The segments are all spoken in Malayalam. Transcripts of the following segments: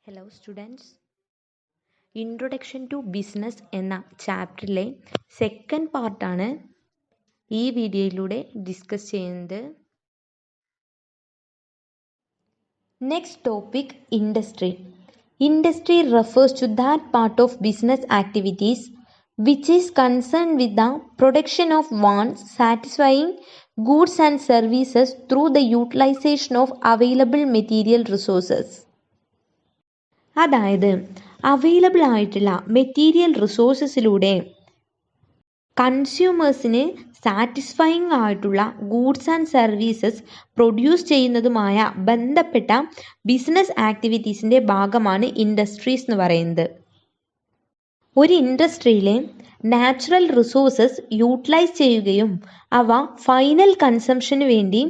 Hello students. Introduction to Business എന്ന ചാപ്റ്ററിലെ സെക്കൻഡ് പാർട്ടാണ് ഈ വീഡിയോയിലൂടെ ഡിസ്കസ് ചെയ്യുന്നത്. Next topic industry. Industry refers to that part of business activities which is concerned with the production of wants, satisfying goods and services through the utilization of available material resources. അതായത് അവൈലബിൾ ആയിട്ടുള്ള മെറ്റീരിയൽ റിസോഴ്സസിലൂടെ കൺസ്യൂമേഴ്സിന് സാറ്റിസ്ഫൈങ് ആയിട്ടുള്ള ഗൂഡ്സ് ആൻഡ് സർവീസസ് പ്രൊഡ്യൂസ് ചെയ്യുന്നതുമായ ബന്ധപ്പെട്ട ബിസിനസ് ആക്ടിവിറ്റീസിൻ്റെ ഭാഗമാണ് ഇൻഡസ്ട്രീസ് എന്ന് പറയുന്നത്. ഒരു ഇൻഡസ്ട്രിയിലെ നാച്ചുറൽ റിസോഴ്സസ് യൂട്ടിലൈസ് ചെയ്യുകയും അവ ഫൈനൽ കൺസംഷന് വേണ്ടി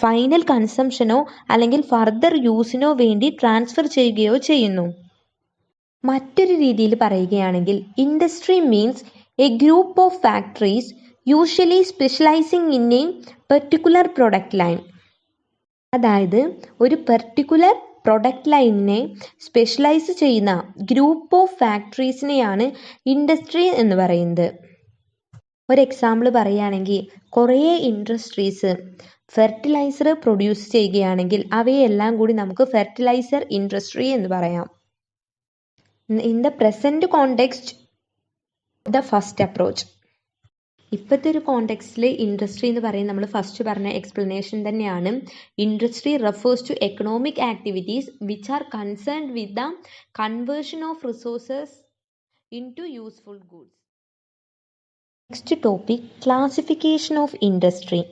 ഫൈനൽ കൺസംഷനോ അല്ലെങ്കിൽ ഫർദർ യൂസിനോ വേണ്ടി ട്രാൻസ്ഫർ ചെയ്യുകയോ ചെയ്യുന്നു. മറ്റൊരു രീതിയിൽ പറയുകയാണെങ്കിൽ industry means A group of factories usually സ്പെഷ്യലൈസിങ് in A particular product line. അതായത് ഒരു പെർട്ടിക്കുലർ പ്രൊഡക്റ്റ് ലൈനിനെ സ്പെഷ്യലൈസ് ചെയ്യുന്ന ഗ്രൂപ്പ് ഓഫ് ഫാക്ടറീസിനെയാണ് ഇൻഡസ്ട്രി എന്ന് പറയുന്നത്. ഒരു എക്സാമ്പിൾ പറയുകയാണെങ്കിൽ കുറേ ഇൻഡസ്ട്രീസ് ഫെർട്ടിലൈസർ പ്രൊഡ്യൂസ് ചെയ്യുകയാണെങ്കിൽ അവയെല്ലാം കൂടി നമുക്ക് ഫെർട്ടിലൈസർ ഇൻഡസ്ട്രി എന്ന് പറയാം. In the present context the first approach. ഇപ്പോഴത്തെ ഒരു കോണ്ടെക്സ്റ്റിൽ ഇൻഡസ്ട്രി എന്ന് പറയുന്നത് നമ്മൾ ഫസ്റ്റ് പറഞ്ഞ എക്സ്പ്ലനേഷൻ തന്നെയാണ്. Industry refers to economic activities which are concerned with the conversion of resources into useful goods. Next topic classification of industry.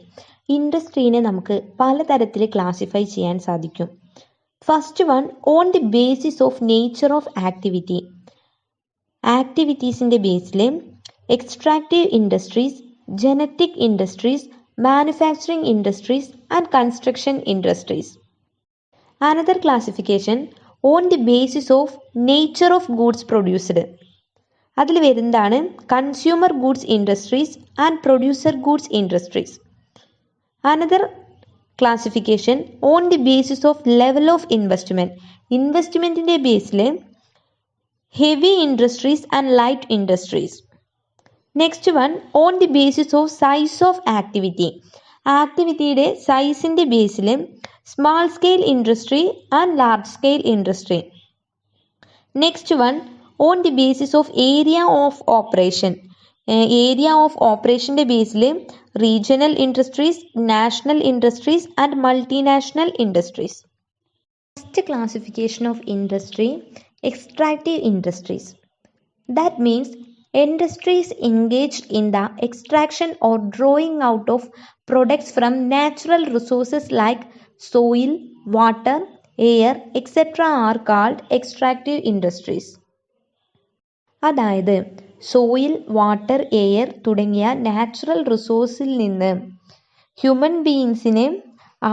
ഇൻഡസ്ട്രീനെ നമുക്ക് പലതരത്തിൽ ക്ലാസിഫൈ ചെയ്യാൻ സാധിക്കും. First one, on the basis of nature of activity. ആക്ടിവിറ്റീസിൻ്റെ ബേസിൽ extractive industries, genetic industries, manufacturing industries and construction industries. Another classification on the basis of nature of goods produced. അതിൽ വരുന്നതാണ് consumer goods industries and producer goods industries. Another classification on the basis of level of investment. ഇൻവെസ്റ്റ്മെൻറ്റിൻ്റെ ബേസിൽ heavy industries and light industries. Next one on the basis of size of activity. ആക്ടിവിറ്റിയുടെ സൈസിൻ്റെ ബേസിൽ small scale industry and large scale industry. Next one on the basis of area of operation. Area of ഓപ്പറേഷൻ്റെ ബേസിൽ regional industries, national industries and multinational industries. First classification of industry, extractive industries. That means industries engaged in the extraction or drawing out of products from natural resources like soil, water, air, etc. are called extractive industries. അതായത് സോയിൽ, വാട്ടർ, എയർ തുടങ്ങിയ നാച്ചുറൽ റിസോഴ്സിൽ നിന്ന് ഹ്യൂമൻ ബീയിങ്സിന്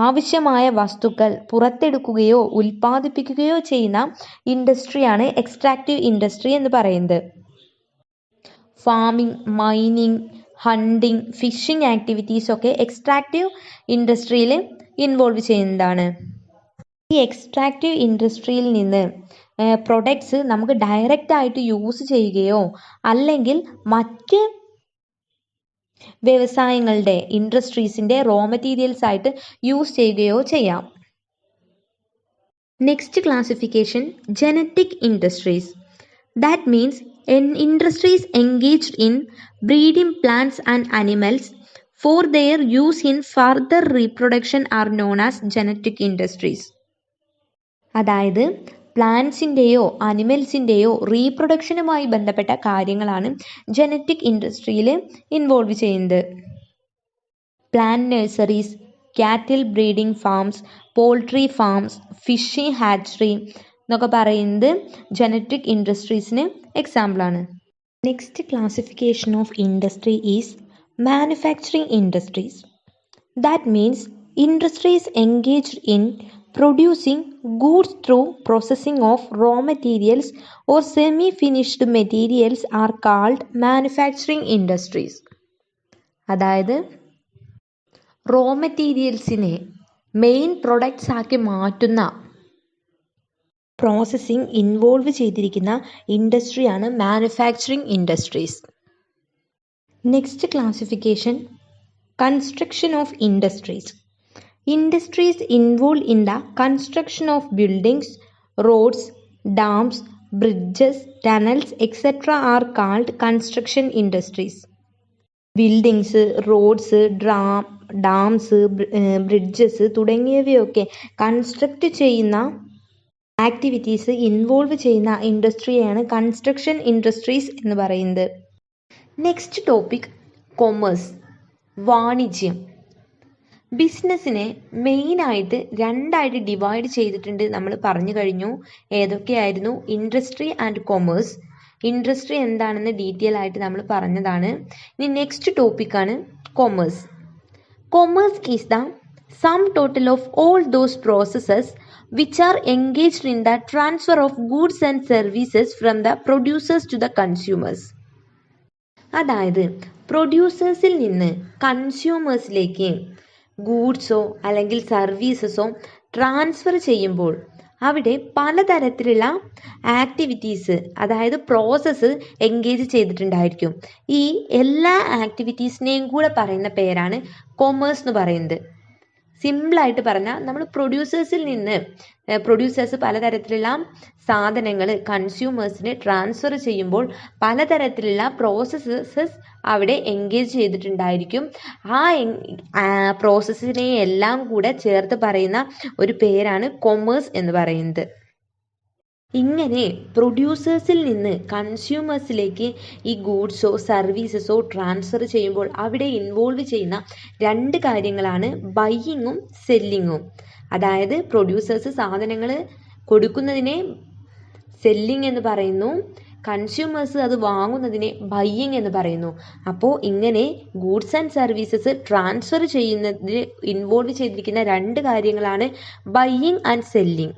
ആവശ്യമായ വസ്തുക്കൾ പുറത്തെടുക്കുകയോ ഉൽപ്പാദിപ്പിക്കുകയോ ചെയ്യുന്ന ഇൻഡസ്ട്രിയാണ് എക്സ്ട്രാക്റ്റീവ് ഇൻഡസ്ട്രി എന്ന് പറയുന്നത്. ഫാമിംഗ്, മൈനിങ്, ഹണ്ടിങ്, ഫിഷിംഗ് ആക്ടിവിറ്റീസൊക്കെ എക്സ്ട്രാക്റ്റീവ് ഇൻഡസ്ട്രിയിൽ ഇൻവോൾവ് ചെയ്യുന്നതാണ്. ഈ എക്സ്ട്രാക്റ്റീവ് ഇൻഡസ്ട്രിയിൽ നിന്ന് പ്രൊഡക്ട്സ് നമുക്ക് ഡയറക്റ്റ് ആയിട്ട് യൂസ് ചെയ്യുകയോ അല്ലെങ്കിൽ മറ്റ് വ്യവസായങ്ങളുടെ ഇൻഡസ്ട്രീസിൻ്റെ റോ മെറ്റീരിയൽസ് ആയിട്ട് യൂസ് ചെയ്യുകയോ ചെയ്യാം. Next classification genetic industries. That means industries engaged in breeding plants and animals for their use in further reproduction are known as genetic industries. അതായത് പ്ലാന്റ്സിൻ്റെയോ അനിമൽസിൻ്റെയോ റീപ്രൊഡക്ഷനുമായി ബന്ധപ്പെട്ട കാര്യങ്ങളാണ് ജനറ്റിക് ഇൻഡസ്ട്രിയിൽ ഇൻവോൾവ് ചെയ്യുന്നത്. Plant nurseries, cattle breeding farms, poultry farms, fishing hatchery എന്നൊക്കെ പറയുന്നത് ജനറ്റിക് ഇൻഡസ്ട്രീസിന് എക്സാമ്പിളാണ്. Next classification of industry is manufacturing industries. That means industries engaged in producing goods through processing of raw materials or semi finished materials are called manufacturing industries. അതായത് റോ മെറ്റീരിയൽസിനെ മെയിൻ പ്രൊഡക്ട്സ് ആക്കി മാറ്റുന്ന പ്രോസസ്സിംഗ് ഇൻവോൾവ് ചെയ്തിരിക്കുന്ന ഇൻഡസ്ട്രിയാണ് manufacturing industries. Next classification construction of industries. Industries involved in the construction of buildings, roads, dams, bridges, tunnels, etc. are called construction industries. Buildings, roads, dams, bridges തുടങ്ങിയവയൊക്കെ കൺസ്ട്രക്റ്റ് ചെയ്യുന്ന ആക്ടിവിറ്റീസ് ഇൻവോൾവ് ചെയ്യുന്ന ഇൻഡസ്ട്രിയാണ് കൺസ്ട്രക്ഷൻ ഇൻഡസ്ട്രീസ് എന്ന് പറയുന്നത്. നെക്സ്റ്റ് ടോപ്പിക് കൊമേഴ്സ്, വാണിജ്യം. ബിസിനസ്സിനെ മെയിനായിട്ട് രണ്ടായിട്ട് ഡിവൈഡ് ചെയ്തിട്ടുണ്ട്, നമ്മൾ പറഞ്ഞു കഴിഞ്ഞു. ഏതൊക്കെയായിരുന്നു? Industry and commerce. ഇൻഡസ്ട്രി എന്താണെന്ന് ഡീറ്റെയിൽ ആയിട്ട് നമ്മൾ പറഞ്ഞതാണ്. ഇനി നെക്സ്റ്റ് ടോപ്പിക്കാണ് commerce. Commerce is the sum total of all those processes which are engaged in the transfer of goods and services from the producers to the consumers. അതായത് പ്രൊഡ്യൂസേഴ്സിൽ നിന്ന് കൺസ്യൂമേഴ്സിലേക്ക് ഗൂഡ്സോ അല്ലെങ്കിൽ സർവീസസോ ട്രാൻസ്ഫർ ചെയ്യുമ്പോൾ അവിടെ പലതരത്തിലുള്ള ആക്ടിവിറ്റീസ്, അതായത് പ്രോസസ്സ് എൻഗേജ് ചെയ്തിട്ടുണ്ടായിരിക്കും. ഈ എല്ലാ ആക്ടിവിറ്റീസിനെയും കൂടെ പറയുന്ന പേരാണ് കൊമേഴ്സ് എന്ന് പറയുന്നത്. സിമ്പിളായിട്ട് പറഞ്ഞാൽ നമ്മൾ പ്രൊഡ്യൂസേഴ്സ് പലതരത്തിലുള്ള സാധനങ്ങൾ കൺസ്യൂമേഴ്സിന് ട്രാൻസ്ഫർ ചെയ്യുമ്പോൾ പലതരത്തിലുള്ള പ്രോസസ്സസ് അവിടെ എൻഗേജ് ചെയ്തിട്ടുണ്ടായിരിക്കും. ആ പ്രോസസ്സിനെ എല്ലാം കൂടെ ചേർത്ത് പറയുന്ന ഒരു പേരാണ് കൊമേഴ്സ് എന്ന് പറയുന്നത്. ഇങ്ങനെ പ്രൊഡ്യൂസേഴ്സിൽ നിന്ന് കൺസ്യൂമേഴ്സിലേക്ക് ഈ ഗൂഡ്സോ സർവീസസോ ട്രാൻസ്ഫർ ചെയ്യുമ്പോൾ അവിടെ ഇൻവോൾവ് ചെയ്യുന്ന രണ്ട് കാര്യങ്ങളാണ് ബൈയിങ്ങും സെല്ലിങ്ങും. അതായത് പ്രൊഡ്യൂസേഴ്സ് സാധനങ്ങൾ കൊടുക്കുന്നതിനെ സെല്ലിങ് എന്ന് പറയുന്നു, കൺസ്യൂമേഴ്സ് അത് വാങ്ങുന്നതിനെ ബൈയിങ് എന്ന് പറയുന്നു. അപ്പോൾ ഇങ്ങനെ ഗൂഡ്സ് ആൻഡ് സർവീസസ് ട്രാൻസ്ഫർ ചെയ്യുന്നതിൽ ഇൻവോൾവ് ചെയ്തിരിക്കുന്ന രണ്ട് കാര്യങ്ങളാണ് ബൈയിങ് ആൻഡ് സെല്ലിങ്.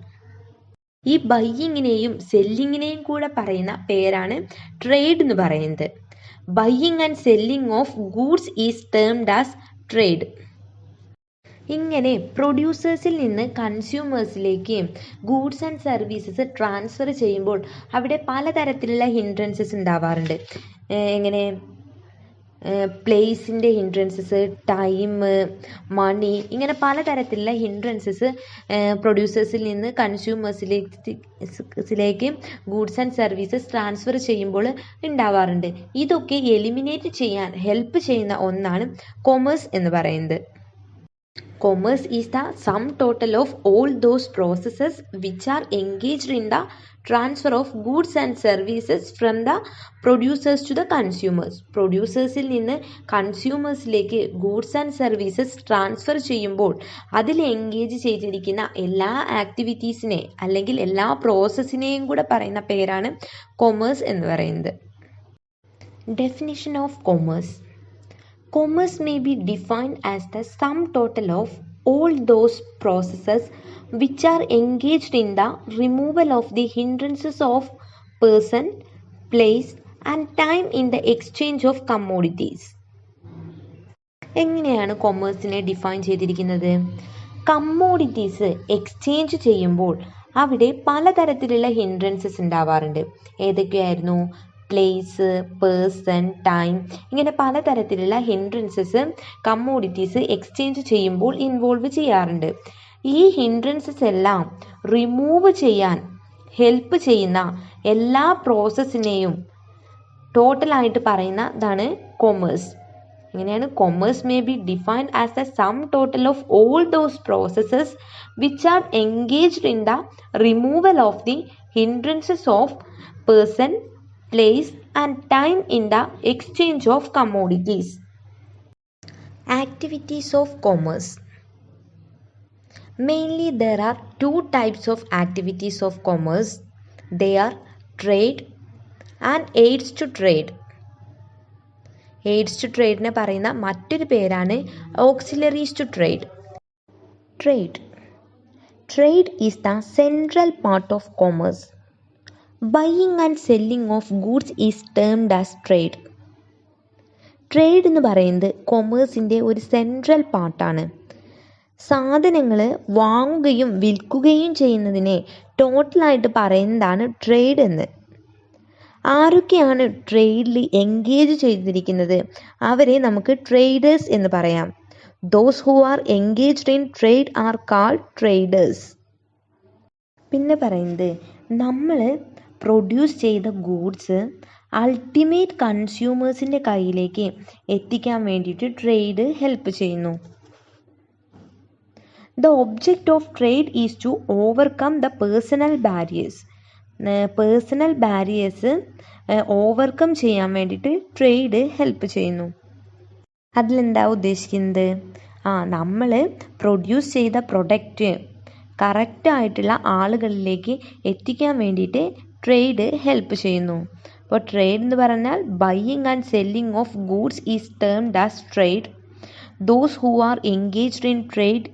ഈ ബൈയിങ്ങിനെയും സെല്ലിങ്ങിനെയും കൂടെ പറയുന്ന പേരാണ് ട്രേഡ് എന്ന് പറയുന്നത്. Buying and selling of goods is termed as trade. ഇങ്ങനെ പ്രൊഡ്യൂസേഴ്സിൽ നിന്ന് കൺസ്യൂമേഴ്സിലേക്ക് ഗൂഡ്സ് ആൻഡ് സർവീസസ് ട്രാൻസ്ഫർ ചെയ്യുമ്പോൾ അവിടെ പലതരത്തിലുള്ള ഹിൻഡ്രൻസസ് ഉണ്ടാവാറുണ്ട്. എങ്ങനെ? പ്ലേസിൻ്റെ ഹിൻഡ്രൻസസ്, ടൈം, മണി, ഇങ്ങനെ പലതരത്തിലുള്ള ഹിൻഡ്രൻസസ് പ്രൊഡ്യൂസേഴ്സിൽ നിന്ന് കൺസ്യൂമേഴ്സിലേക്ക് ഗൂഡ്സ് ആൻഡ് സർവീസസ് ട്രാൻസ്ഫർ ചെയ്യുമ്പോൾ ഉണ്ടാവാറുണ്ട്. ഇതൊക്കെ എലിമിനേറ്റ് ചെയ്യാൻ ഹെൽപ്പ് ചെയ്യുന്ന ഒന്നാണ് കൊമേഴ്സ് എന്ന് പറയുന്നത്. Commerce is the sum total of all those processes which are engaged in the transfer of goods and services from the producers to the consumers. പ്രൊഡ്യൂസേഴ്സിൽ നിന്ന് കൺസ്യൂമേഴ്സിലേക്ക് ഗൂഡ്സ് ആൻഡ് സർവീസസ് ട്രാൻസ്ഫർ ചെയ്യുമ്പോൾ അതിൽ എൻഗേജ് ചെയ്തിരിക്കുന്ന എല്ലാ ആക്ടിവിറ്റീസിനെ അല്ലെങ്കിൽ എല്ലാ പ്രോസസ്സിനെയും കൂടെ പറയുന്ന പേരാണ് കൊമേഴ്സ് എന്ന് പറയുന്നത്. Definition of commerce. Commerce may be defined as the sum total of all those processes which are engaged in the removal of the hindrances of person, place and time in the exchange of commodities. എങ്ങനെയാണ് കൊമേഴ്സിനെ ഡിഫൈൻ ചെയ്തിരിക്കുന്നത്? കമ്മോഡിറ്റീസ് എക്സ്ചേഞ്ച് ചെയ്യുമ്പോൾ അവിടെ പലതരത്തിലുള്ള ഹിൻഡ്രൻസസ് ഉണ്ടാവാറുണ്ട്. ഏതൊക്കെയായിരുന്നു? പ്ലേസ്, പേഴ്സൺ, ടൈം, ഇങ്ങനെ പലതരത്തിലുള്ള ഹിൻഡ്രൻസസ് കമ്മോഡിറ്റീസ് എക്സ്ചേഞ്ച് ചെയ്യുമ്പോൾ ഇൻവോൾവ് ചെയ്യാറുണ്ട്. ഈ ഹിൻഡ്രൻസസ് എല്ലാം റിമൂവ് ചെയ്യാൻ ഹെൽപ്പ് ചെയ്യുന്ന എല്ലാ പ്രോസസ്സിനെയും ടോട്ടലായിട്ട് പറയുന്നതാണ് കൊമേഴ്സ്. ഇങ്ങനെയാണ് commerce may be defined as the sum total of all those processes which are engaged in the removal of the hindrances of person, place and time in the exchange of commodities. Activities of commerce. Mainly there are two types of activities of commerce. They are trade and aids to trade. Aids to trade നെ പറയുന്ന മറ്റൊരു പേരാണ് auxiliaries to trade. Trade is the central part of commerce. Buying and selling of goods is termed as trade. Trade എന്ന് പറയുന്നത് കൊമേഴ്സിൻ്റെ ഒരു സെൻട്രൽ പാർട്ടാണ്. സാധനങ്ങൾ വാങ്ങുകയും വിൽക്കുകയും ചെയ്യുന്നതിനെ ടോട്ടലായിട്ട് പറയുന്നതാണ് ട്രേഡ് എന്ന്. ആരൊക്കെയാണ് ട്രേഡിൽ എൻഗേജ് ചെയ്തിരിക്കുന്നത് അവരെ നമുക്ക് ട്രേഡേഴ്സ് എന്ന് പറയാം. Those who are engaged in trade are called traders. പിന്നെ പറയുന്നത് നമ്മൾ പ്രൊഡ്യൂസ് ചെയ്ത ഗൂഡ്സ് അൾട്ടിമേറ്റ് കൺസ്യൂമേഴ്സിൻ്റെ കയ്യിലേക്ക് എത്തിക്കാൻ വേണ്ടിയിട്ട് ട്രേഡ് ഹെൽപ്പ് ചെയ്യുന്നു. The object of trade is to overcome the personal barriers. Personal barriers overcome ചെയ്യാൻ വേണ്ടിയിട്ട് ട്രേഡ് ഹെൽപ്പ് ചെയ്യുന്നു. അതിലെന്താ ഉദ്ദേശിക്കുന്നത്? നമ്മൾ പ്രൊഡ്യൂസ് ചെയ്ത പ്രൊഡക്റ്റ് കറക്റ്റായിട്ടുള്ള ആളുകളിലേക്ക് എത്തിക്കാൻ വേണ്ടിയിട്ട് ട്രേഡ് ഹെൽപ്പ് ചെയ്യുന്നു. അപ്പോൾ ട്രേഡ് എന്ന് പറഞ്ഞാൽ buying and selling of goods is termed as trade. Those who are engaged in trade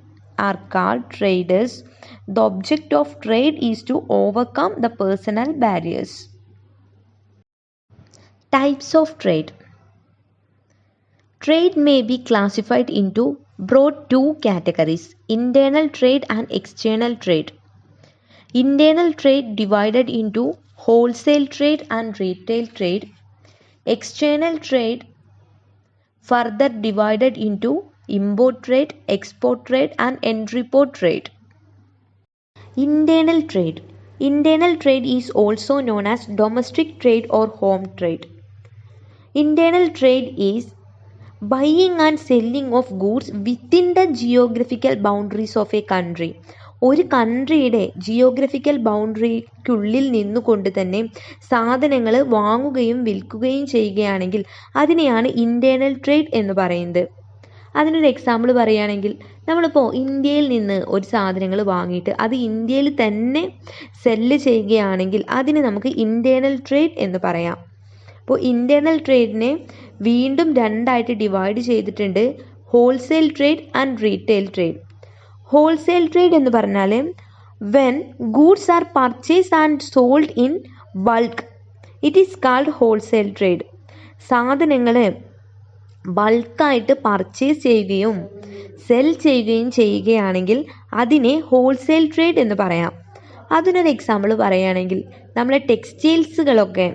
are called traders. The object of trade is to overcome the personal barriers. Types of trade. Trade may be classified into broad two categories: internal trade and external trade. Internal trade divided into wholesale trade and retail trade. External trade further divided into import trade, export trade and Entrepot trade. Internal trade. Internal trade is also known as domestic trade or home trade. Internal trade is buying and selling of goods within the geographical boundaries of a country. ഒരു കൺട്രിയുടെ ജിയോഗ്രഫിക്കൽ ബൗണ്ടറിക്കുള്ളിൽ നിന്നുകൊണ്ട് തന്നെ സാധനങ്ങൾ വാങ്ങുകയും വിൽക്കുകയും ചെയ്യുകയാണെങ്കിൽ അതിനെയാണ് ഇൻറ്റേർണൽ ട്രേഡ് എന്ന് പറയുന്നത്. അതിനൊരു എക്സാമ്പിൾ പറയുകയാണെങ്കിൽ നമ്മളിപ്പോൾ ഇന്ത്യയിൽ നിന്ന് ഒരു സാധനങ്ങൾ വാങ്ങിയിട്ട് അത് ഇന്ത്യയിൽ തന്നെ സെല്ല് ചെയ്യുകയാണെങ്കിൽ അതിന് നമുക്ക് ഇൻറ്റേർണൽ ട്രേഡ് എന്ന് പറയാം. അപ്പോൾ ഇൻറ്റേർണൽ ട്രേഡിനെ വീണ്ടും രണ്ടായിട്ട് ഡിവൈഡ് ചെയ്തിട്ടുണ്ട്: wholesale trade and retail trade. Wholesale trade എന്ന് പറഞ്ഞാൽ when goods are purchase and sold in bulk it is called wholesale trade. സാധനങ്ങൾ ബൾക്കായിട്ട് പർച്ചേസ് ചെയ്യുകയും സെൽ ചെയ്യുകയും ചെയ്യുകയാണെങ്കിൽ അതിനെ ഹോൾസെയിൽ ട്രേഡ് എന്ന് പറയാം. അതിനൊരു എക്സാമ്പിൾ പറയുകയാണെങ്കിൽ നമ്മളെ ടെക്സ്റ്റൈൽസുകളൊക്കെ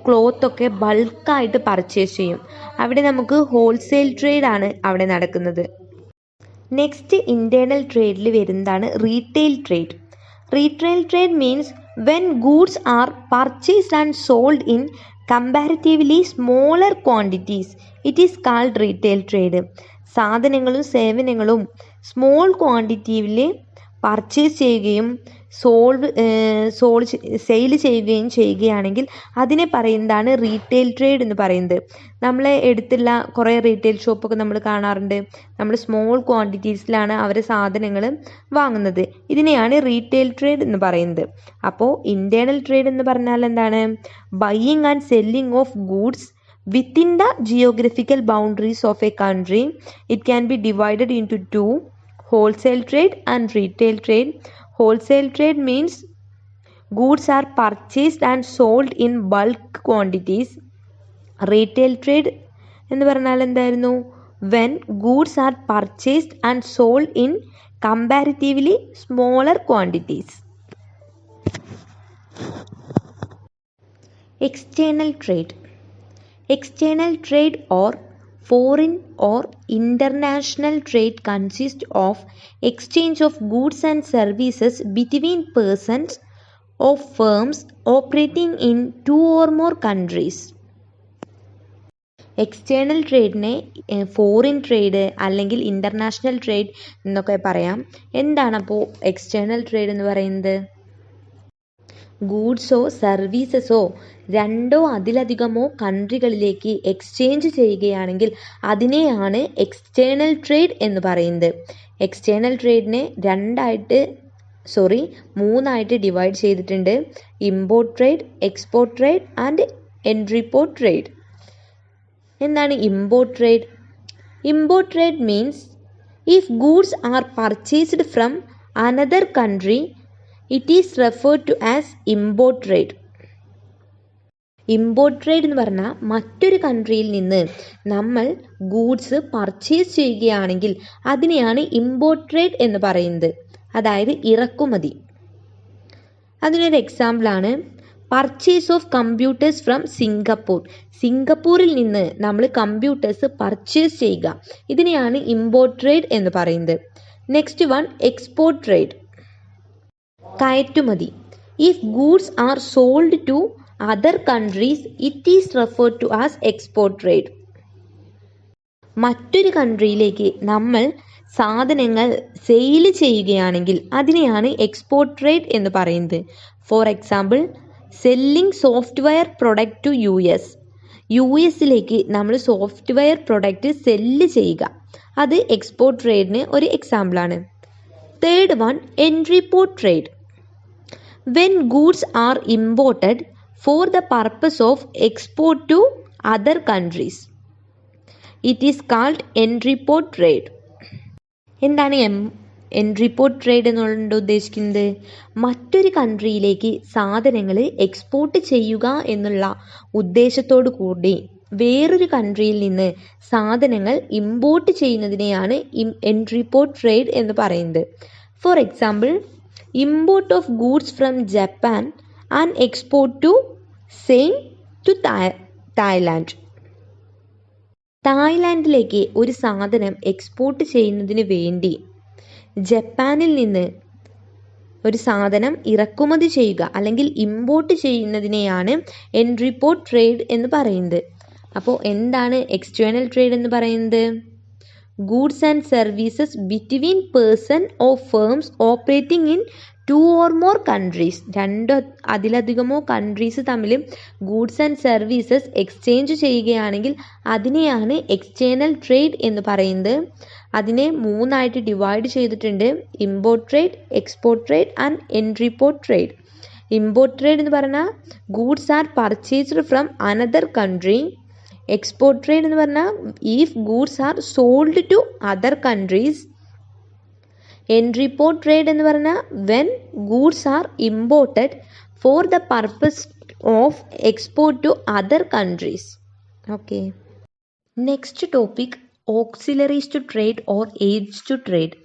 ക്ലോത്തൊക്കെ ബൾക്കായിട്ട് പർച്ചേസ് ചെയ്യും. അവിടെ നമുക്ക് ഹോൾസെയിൽ ട്രേഡാണ് അവിടെ നടക്കുന്നത്. നെക്സ്റ്റ് ഇൻറ്റേർണൽ ട്രേഡിൽ വരുന്നതാണ് retail trade. Retail trade means when goods are purchased and sold in comparatively smaller quantities it is called retail trade. സാധനങ്ങളും സേവനങ്ങളും സ്മോൾ ക്വാണ്ടിറ്റിയിൽ പർച്ചേസ് ചെയ്യുകയും സെയിൽ ചെയ്യുകയും ചെയ്യുകയാണെങ്കിൽ അതിനെ പറയുന്നതാണ് റീറ്റെയിൽ ട്രേഡ് എന്ന് പറയുന്നത്. നമ്മളെ അടുത്തുള്ള കുറേ റീറ്റെയിൽ ഷോപ്പൊക്കെ നമ്മൾ കാണാറുണ്ട്. നമ്മൾ സ്മോൾ ക്വാണ്ടിറ്റീസിലാണ് അവരെ സാധനങ്ങൾ വാങ്ങുന്നത്. ഇതിനെയാണ് റീറ്റെയിൽ ട്രേഡ് എന്ന് പറയുന്നത്. അപ്പോൾ ഇൻറ്റേർണൽ ട്രേഡ് എന്ന് പറഞ്ഞാൽ എന്താണ്? Buying and selling of goods within the geographical boundaries of a country. It can be divided into two: wholesale trade and retail trade. Wholesale trade means goods are purchased and sold in bulk quantities. Retail trade എന്ന് പറഞ്ഞാൽ എന്തായിരുന്നു? when goods are purchased and sold in comparatively smaller quantities. External trade. External trade or foreign or international trade consists of exchange of goods and services between persons or firms operating in two or more countries. External ട്രേഡിനെ ഫോറിൻ ട്രേഡ് അല്ലെങ്കിൽ ഇൻ്റർനാഷണൽ ട്രേഡ് എന്നൊക്കെ പറയാം. എന്താണ് അപ്പോൾ എക്സ്റ്റേണൽ ട്രേഡ് എന്ന് പറയുന്നത്? ഗൂഡ്സോ സർവീസസോ രണ്ടോ അതിലധികമോ കൺട്രികളിലേക്ക് എക്സ്ചേഞ്ച് ചെയ്യുകയാണെങ്കിൽ അതിനെയാണ് എക്സ്റ്റേണൽ ട്രേഡ് എന്ന് പറയുന്നത്. എക്സ്റ്റേണൽ ട്രേഡിനെ മൂന്നായിട്ട് ഡിവൈഡ് ചെയ്തിട്ടുണ്ട്: import trade, export trade and entrepot trade. എന്താണ് import trade? Import trade means if goods are purchased from another country it is referred to as import trade. Import trade എന്ന് പറഞ്ഞാൽ മറ്റൊരു കൺട്രിയിൽ നിന്ന് നമ്മൾ ഗൂഡ്സ് പർച്ചേസ് ചെയ്യുകയാണെങ്കിൽ അതിനെയാണ് ഇമ്പോർട്ട് ട്രേഡ് എന്ന് പറയുന്നത്. അതായത് ഇറക്കുമതി. അതിനൊരു എക്സാമ്പിളാണ് purchase of computers from Singapore. സിംഗപ്പൂരിൽ നിന്ന് നമ്മൾ കമ്പ്യൂട്ടേഴ്സ് പർച്ചേസ് ചെയ്യുക. ഇതിനെയാണ് ഇമ്പോർട്ട് ട്രേഡ് എന്ന് പറയുന്നത്. Next one export trade. കയറ്റുമതി. If goods are sold to other countries it is referred to as export trade. മറ്റൊരു കൺട്രിയിലേക്ക് നമ്മൾ സാധനങ്ങൾ സെയിൽ ചെയ്യുകയാണെങ്കിൽ അതിനെയാണ് എക്സ്പോർട്ട് ട്രേഡ് എന്ന് പറയുന്നത്. For example selling software product to യുഎസിലേക്ക് നമ്മൾ സോഫ്റ്റ്വെയർ പ്രൊഡക്റ്റ് സെല്ല് ചെയ്യുക. അത് എക്സ്പോർട്ട് ട്രേഡിന് ഒരു എക്സാമ്പിളാണ്. Third one entrepot trade. When goods are imported for the purpose of export to other countries it is called entrepot trade. എന്താണ് എൻട്രിപോർട്ട് ട്രേഡ് എന്നുകൊണ്ട് ഉദ്ദേശിക്കുന്നത്? മറ്റൊരു കൺട്രിയിലേക്ക് സാധനങ്ങൾ എക്സ്പോർട്ട് ചെയ്യുക എന്നുള്ള ഉദ്ദേശത്തോടു കൂടി വേറൊരു കൺട്രിയിൽ നിന്ന് സാധനങ്ങൾ ഇമ്പോർട്ട് ചെയ്യുന്നതിനെയാണ് എൻട്രിപോർട്ട് ട്രേഡ് എന്ന് പറയുന്നത്. For example import of goods from Japan and export to same to Thailand. തായ്ലാൻഡിലേക്ക് ഒരു സാധനം എക്സ്പോർട്ട് ചെയ്യുന്നതിന് വേണ്ടി ജപ്പാനിൽ നിന്ന് ഒരു സാധനം ഇറക്കുമതി ചെയ്യുക അല്ലെങ്കിൽ ഇമ്പോർട്ട് ചെയ്യുന്നതിനെയാണ് എൻട്രിപോർട്ട് ട്രേഡ് എന്ന് പറയുന്നത്. അപ്പോൾ എന്താണ് എക്സ്റ്റേണൽ ട്രേഡ് എന്ന് പറയുന്നത്? Goods and services between person or firms operating in 2 or more countries. അതിലധികമോ കൺട്രീസ് തമ്മിൽ ഗൂഡ്സ് ആൻഡ് സർവീസസ് എക്സ്ചേഞ്ച് ചെയ്യുകയാണെങ്കിൽ അതിനെയാണ് എക്സ്റ്റേണൽ ട്രേഡ് എന്ന് പറയുന്നത്. അതിനെ 3 ആയിട്ട് ഡിവൈഡ് ചെയ്തിട്ടുണ്ട്: import trade, export trade and entrepot trade. Import trade എന്ന് പറഞ്ഞാൽ goods are purchased from another country. Export trade എന്ന് പറഞ്ഞാൽ if goods are sold to other countries. Entrepot trade എന്ന് പറഞ്ഞാൽ when goods are imported for the purpose of export to other countries. Okay. Next topic auxiliaries to trade or aids to trade.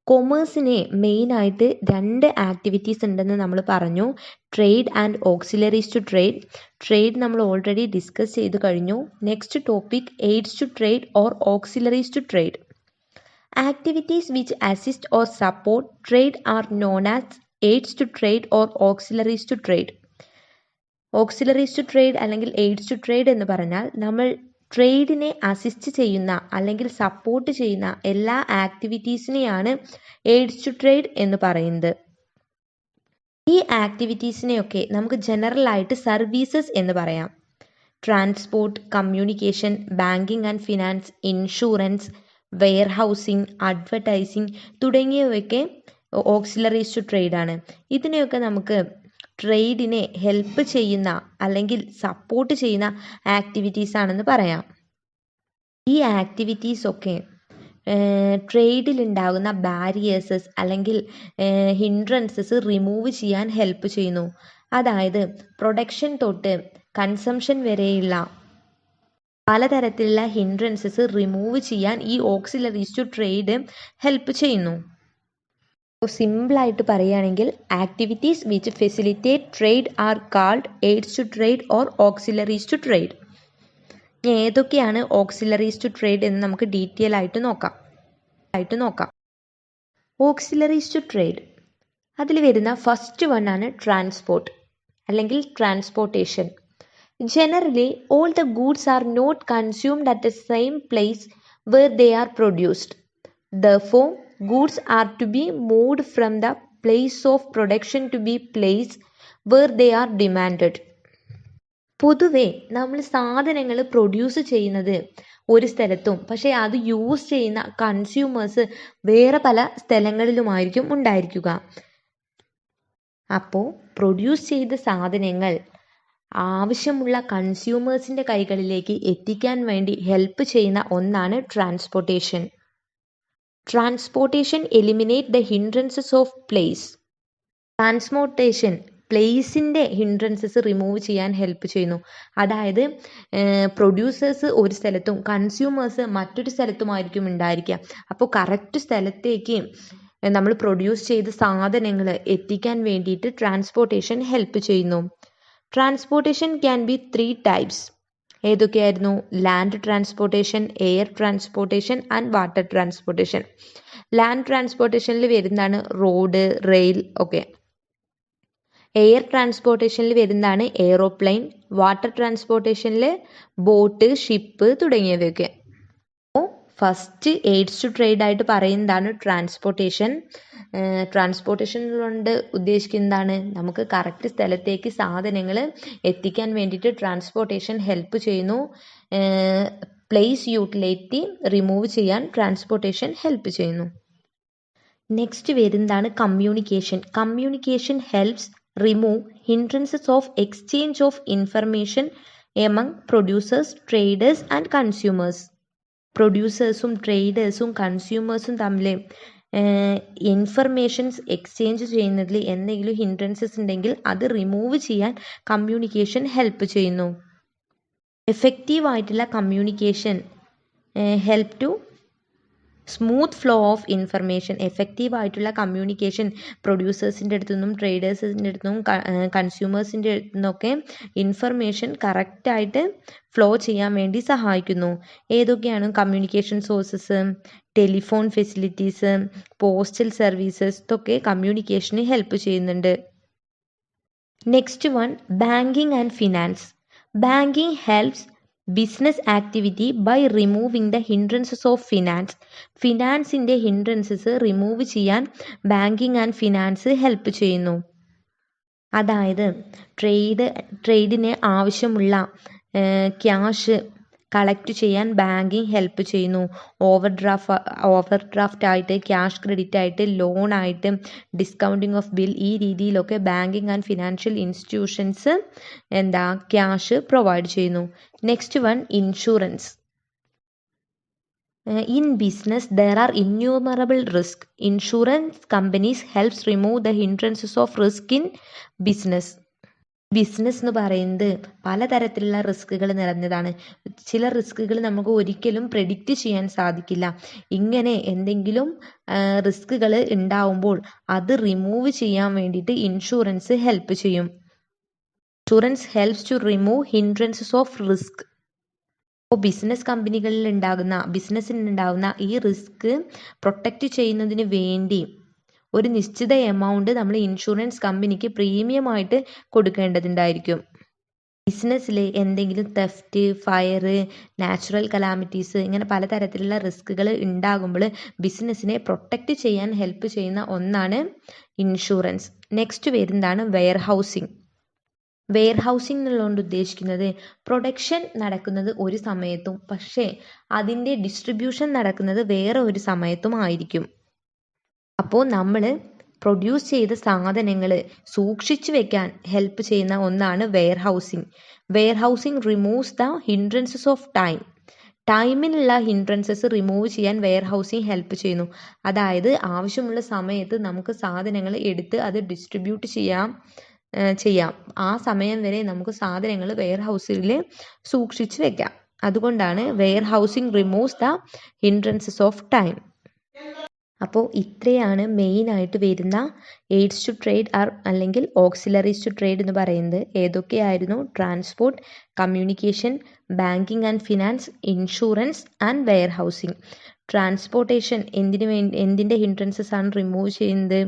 കൊമേഴ്സിന് മെയിനായിട്ട് 2 ആക്ടിവിറ്റീസ് ഉണ്ടെന്ന് നമ്മൾ പറഞ്ഞു: trade and auxiliaries to trade. Trade നമ്മൾ ഓൾറെഡി ഡിസ്കസ് ചെയ്ത് കഴിഞ്ഞു. Next topic aids to trade or auxiliaries to trade. Activities which assist or support trade are known as aids to trade or auxiliaries to trade. Auxiliaries to trade അല്ലെങ്കിൽ aids to trade എന്ന് പറഞ്ഞാൽ നമ്മൾ ട്രേഡിനെ അസിസ്റ്റ് ചെയ്യുന്ന അല്ലെങ്കിൽ സപ്പോർട്ട് ചെയ്യുന്ന എല്ലാ ആക്ടിവിറ്റീസിനെയാണ് aids to trade എന്ന് പറയുന്നത്. ഈ ആക്ടിവിറ്റീസിനെയൊക്കെ നമുക്ക് ജനറൽ ആയിട്ട് സർവീസസ് എന്ന് പറയാം. Transport, communication, banking and finance, insurance, warehousing, advertising തുടങ്ങിയവയൊക്കെ ഓക്സിലറീസ് ടു ട്രേഡ് ആണ്. ഇതിനെയൊക്കെ നമുക്ക് ട്രേഡിനെ ഹെൽപ്പ് ചെയ്യുന്ന അല്ലെങ്കിൽ സപ്പോർട്ട് ചെയ്യുന്ന ആക്ടിവിറ്റീസ് ആണെന്ന് പറയാം. ഈ ആക്ടിവിറ്റീസൊക്കെ ട്രേഡിലുണ്ടാകുന്ന ബാരിയേഴ്സസ് അല്ലെങ്കിൽ ഹിൻഡ്രൻസസ് റിമൂവ് ചെയ്യാൻ ഹെൽപ്പ് ചെയ്യുന്നു. അതായത് പ്രൊഡക്ഷൻ തൊട്ട് കൺസംഷൻ വരെയുള്ള പലതരത്തിലുള്ള ഹിൻഡ്രൻസസ് റിമൂവ് ചെയ്യാൻ ഈ ഓക്സിലറീസ് ടു ട്രേഡ് ഹെൽപ്പ് ചെയ്യുന്നു. സിമ്പിളായിട്ട് പറയുകയാണെങ്കിൽ activities which facilitate trade are called aids to trade or auxiliaries to trade. ഏതൊക്കെയാണ് ഓക്സിലറീസ് ടു ട്രേഡ് എന്ന് നമുക്ക് ഡീറ്റെയിൽ ആയിട്ട് നോക്കാം. ഓക്സിലറീസ് ടു ട്രേഡ് അതിൽ വരുന്ന ഫസ്റ്റ് വൺ ആണ് ട്രാൻസ്പോർട്ട് അല്ലെങ്കിൽ transportation. Generally, all the goods are not consumed at the same place where they are produced. Therefore, goods are to be moved from the place of production to be place where they are demanded. പൊതുവെ നമ്മൾ സാധനങ്ങൾ പ്രൊഡ്യൂസ് ചെയ്യുന്നത് ഒരു സ്ഥലത്തും പക്ഷേ അത് യൂസ് ചെയ്യുന്ന കൺസ്യൂമേഴ്സ് വേറെ പല സ്ഥലങ്ങളിലുമായിരിക്കും ഉണ്ടായിരിക്കുക. അപ്പോൾ പ്രൊഡ്യൂസ് ചെയ്ത സാധനങ്ങൾ ആവശ്യമുള്ള കൺസ്യൂമേഴ്സിൻ്റെ കൈകളിലേക്ക് എത്തിക്കാൻ വേണ്ടി ഹെൽപ്പ് ചെയ്യുന്ന ഒന്നാണ് transportation. Transportation eliminate the hindrances of place. Transportation പ്ലേസിൻ്റെ ഹിൻഡ്രൻസസ് റിമൂവ് ചെയ്യാൻ ഹെൽപ്പ് ചെയ്യുന്നു. അതായത് പ്രൊഡ്യൂസേഴ്സ് ഒരു സ്ഥലത്തും കൺസ്യൂമേഴ്സ് മറ്റൊരു സ്ഥലത്തുമായിരിക്കും ഉണ്ടായിരിക്കുക. അപ്പോൾ കറക്റ്റ് സ്ഥലത്തേക്ക് നമ്മൾ പ്രൊഡ്യൂസ് ചെയ്ത സാധനങ്ങൾ എത്തിക്കാൻ വേണ്ടിയിട്ട് ട്രാൻസ്പോർട്ടേഷൻ ഹെൽപ്പ് ചെയ്യുന്നു. Transportation can be 3 types. ഏതൊക്കെയായിരുന്നു? Land transportation, air transportation and water transportation. Land ട്രാൻസ്പോർട്ടേഷനിൽ വരുന്നതാണ് റോഡ്, റെയിൽ ഒക്കെ. എയർ ട്രാൻസ്പോർട്ടേഷനിൽ വരുന്നതാണ് എയ്റോപ്ലെയിൻ. വാട്ടർ ട്രാൻസ്പോർട്ടേഷനിൽ ബോട്ട്, ഷിപ്പ് തുടങ്ങിയവയൊക്കെ. ഫസ്റ്റ് എയ്ഡ്സ് ടു ട്രേഡ് ആയിട്ട് പറയുന്നതാണ് ട്രാൻസ്പോർട്ടേഷൻ. ട്രാൻസ്പോർട്ടേഷൻ കൊണ്ട് ഉദ്ദേശിക്കുന്നതാണ് നമുക്ക് കറക്റ്റ് സ്ഥലത്തേക്ക് സാധനങ്ങൾ എത്തിക്കാൻ വേണ്ടിയിട്ട് ട്രാൻസ്പോർട്ടേഷൻ ഹെൽപ്പ് ചെയ്യുന്നു. പ്ലേസ് യൂട്ടിലിറ്റി റിമൂവ് ചെയ്യാൻ ട്രാൻസ്പോർട്ടേഷൻ ഹെൽപ്പ് ചെയ്യുന്നു. നെക്സ്റ്റ് വരുന്നതാണ് communication. Communication helps remove hindrances of exchange of information among producers, traders and consumers. പ്രൊഡ്യൂസേഴ്സും ട്രേഡേഴ്സും കൺസ്യൂമേഴ്സും തമ്മിൽ ഇൻഫർമേഷൻസ് എക്സ്ചേഞ്ച് ചെയ്യുന്നതിൽ എന്തെങ്കിലും ഹിൻഡ്രൻസസ് ഉണ്ടെങ്കിൽ അത് റിമൂവ് ചെയ്യാൻ കമ്മ്യൂണിക്കേഷൻ ഹെൽപ്പ് ചെയ്യുന്നു. എഫക്റ്റീവ് ആയിട്ടുള്ള communication help to smooth flow of information. Effective ആയിട്ടുള്ള കമ്മ്യൂണിക്കേഷൻ പ്രൊഡ്യൂസേഴ്സിൻ്റെ അടുത്തു നിന്നും ട്രേഡേഴ്സിൻ്റെ അടുത്തു നിന്നും കൺസ്യൂമേഴ്സിൻ്റെ അടുത്തു നിന്നൊക്കെ ഇൻഫർമേഷൻ കറക്റ്റായിട്ട് ഫ്ലോ ചെയ്യാൻ വേണ്ടി സഹായിക്കുന്നു. ഏതൊക്കെയാണ് communication sources? Telephone facilities, postal services ഇതൊക്കെ കമ്മ്യൂണിക്കേഷന് ഹെൽപ്പ് ചെയ്യുന്നുണ്ട്. Next one banking and finance. Banking helps business activity by removing the hindrances of finance. ഫിനാൻസിൻ്റെ ഹിൻഡ്രൻസസ് റിമൂവ് ചെയ്യാൻ ബാങ്കിങ് ആൻഡ് ഫിനാൻസ് ഹെൽപ്പ് ചെയ്യുന്നു. അതായത് ട്രേഡിന് ആവശ്യമുള്ള ക്യാഷ് കളക്ട് ചെയ്യാൻ ബാങ്കിങ് ഹെൽപ്പ് ചെയ്യുന്നു. ഓവർഡ്രാഫ്റ്റ് ആയിട്ട്, ക്യാഷ് ക്രെഡിറ്റ് ആയിട്ട്, ലോൺ ആയിട്ട്, ഡിസ്കൗണ്ടിങ് ഓഫ് ബിൽ, ഈ രീതിയിലൊക്കെ banking and financial institutions cash provide ചെയ്യുന്നു. Next one insurance. In business, there are innumerable risks. Insurance companies helps remove the hindrances of risk in business. Business എന്ന് പറയുന്നത് പലതരത്തിലുള്ള റിസ്കുകൾ നിറഞ്ഞതാണ്. ചില റിസ്കുകൾ നമുക്ക് ഒരിക്കലും പ്രെഡിക്റ്റ് ചെയ്യാൻ സാധിക്കില്ല. ഇങ്ങനെ എന്തെങ്കിലും റിസ്കുകൾ ഉണ്ടാവുമ്പോൾ അത് റിമൂവ് ചെയ്യാൻ വേണ്ടിയിട്ട് ഇൻഷുറൻസ് ഹെൽപ്പ് ചെയ്യും. Insurance helps to remove hindrances of risk. Business കമ്പനികളിൽ ബിസിനസ്സിനുണ്ടാകുന്ന ഈ റിസ്ക് പ്രൊട്ടക്റ്റ് ചെയ്യുന്നതിന് വേണ്ടി ഒരു നിശ്ചിത എമൗണ്ട് നമ്മൾ ഇൻഷുറൻസ് കമ്പനിക്ക് പ്രീമിയമായിട്ട് കൊടുക്കേണ്ടതുണ്ടായിരിക്കും. ബിസിനസ്സിൽ എന്തെങ്കിലും തെഫ്റ്റ്, ഫയർ, നാച്ചുറൽ കലാമിറ്റീസ് ഇങ്ങനെ പലതരത്തിലുള്ള റിസ്കുകൾ ഉണ്ടാകുമ്പോൾ ബിസിനസ്സിനെ പ്രൊട്ടക്റ്റ് ചെയ്യാൻ ഹെൽപ്പ് ചെയ്യുന്ന ഒന്നാണ് ഇൻഷുറൻസ്. നെക്സ്റ്റ് വരുന്നതാണ് വെയർ ഹൗസിംഗ്. വെയർ ഹൗസിംഗ് എന്നുള്ളതുകൊണ്ട് ഉദ്ദേശിക്കുന്നത് പ്രൊഡക്ഷൻ നടക്കുന്നത് ഒരു സമയത്തും പക്ഷേ അതിൻ്റെ ഡിസ്ട്രിബ്യൂഷൻ നടക്കുന്നത് വേറെ ഒരു സമയത്തും ആയിരിക്കും. അപ്പോൾ നമ്മൾ പ്രൊഡ്യൂസ് ചെയ്ത സാധനങ്ങൾ സൂക്ഷിച്ചു വെക്കാൻ ഹെൽപ്പ് ചെയ്യുന്ന ഒന്നാണ് warehousing. Warehousing removes the hindrances of time. ടൈമിനുള്ള ഹിൻഡ്രൻസസ് റിമൂവ് ചെയ്യാൻ വെയർ ഹൗസിംഗ് ഹെൽപ്പ് ചെയ്യുന്നു. അതായത് ആവശ്യമുള്ള സമയത്ത് നമുക്ക് സാധനങ്ങൾ എടുത്ത് അത് ഡിസ്ട്രിബ്യൂട്ട് ചെയ്യാം. ആ സമയം വരെ നമുക്ക് സാധനങ്ങൾ വെയർ ഹൗസിൽ സൂക്ഷിച്ചു വെക്കാം. അതുകൊണ്ടാണ് warehousing removes the hindrances of time. അപ്പോൾ ഇത്രയാണ് മെയിനായിട്ട് വരുന്ന എയ്ഡ്സ് ടു ട്രേഡ് അല്ലെങ്കിൽ ഓക്സിലറീസ് ടു ട്രേഡ് എന്ന് പറയുന്നത്. ഏതൊക്കെയായിരുന്നു? Transport, communication, banking and finance, insurance and warehousing. Transportation എന്തിൻ്റെ ഹിൻഡ്രൻസസ് ആണ് റിമൂവ് ചെയ്യുന്നത്?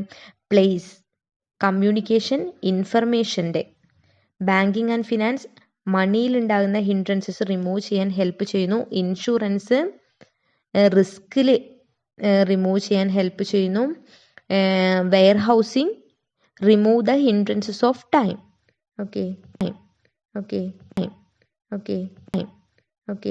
പ്ലേസ്. കമ്മ്യൂണിക്കേഷൻ ഇൻഫർമേഷൻ്റെ. ബാങ്കിങ് ആൻഡ് ഫിനാൻസ് മണിയിലുണ്ടാകുന്ന ഹിൻഡ്രൻസസ് റിമൂവ് ചെയ്യാൻ ഹെൽപ്പ് ചെയ്യുന്നു. ഇൻഷുറൻസ് റിസ്കിൽ റിമൂവ് ചെയ്യാൻ ഹെൽപ്പ് ചെയ്യുന്നു. Warehousing remove the hindrances of time. Okay.